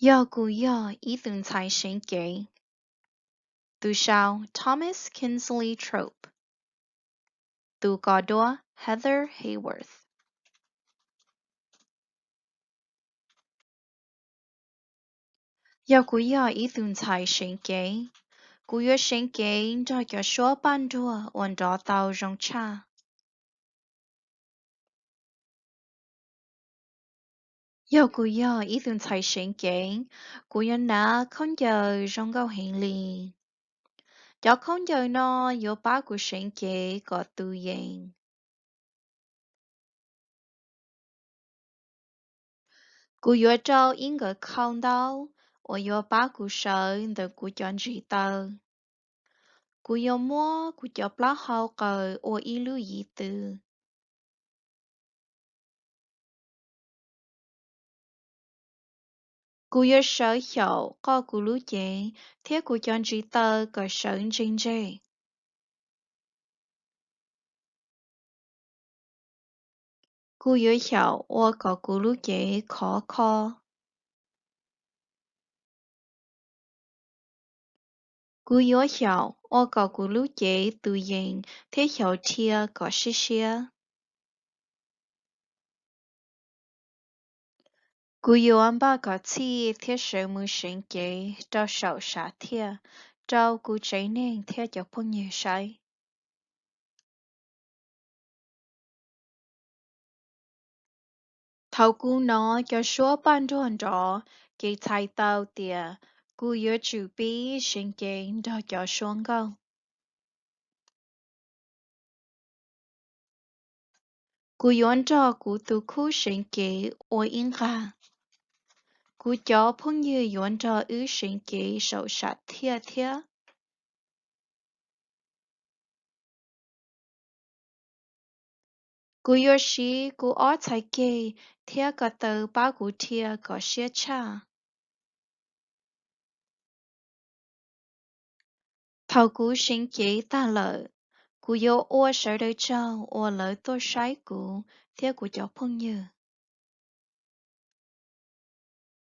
Yo cú yo ý tưởng thái sinh kế. Từ sao Thomas Kinsley Trope. Từ gò đua Heather Hayworth. Yo cú yo ý tưởng thái sinh kế. Cú yo sinh kế cho cho số ban đua ổn đó tàu rong cha. Yo cú yo ý tưởng thái sinh kế. Cú yo na không giờ rong gao hình lì. Cho không giờ nó yo ba cú sinh kế có tư yên. Cú yo trao yên ngờ không đâu. Ở yo ba cú sợ đợi cú chọn gì tờ. Cú yo mua cú cho plá hao cờ ô y lưu ý từ. Cú yo sợ hiệu có cú lưu chế, thế cú chọn gì tờ cờ sợ trên dê. Cú yo hiệu ô có cú lưu chế khó khó. Cú yo hiệu ô có cú lưu chế tự nhiên, thế hiệu thia có xí xía. Cú yo ăn ba có chi thế sợ mưu sinh chế, trao sầu xả thia, trao cú chế nên thế cho phong như sai. Thầu cú nó cho số ban đồn đó, cái thái tàu tìa, cú yếu chủ bí sinh kế đó cho xuống gâu. Cú yếu cho cú tu khu sinh kế ô yên gà. Cú cho phong như yếu cho ư sinh kế sầu sát thia thia. Cú yếu xí cú ó thái kế, thia có tờ ba cú thia có xia cha. Thầu cú sinh kế ta lợi. Cú yếu ô sở đời trao ô lợi tôi sái cú, thia cú cho phong như.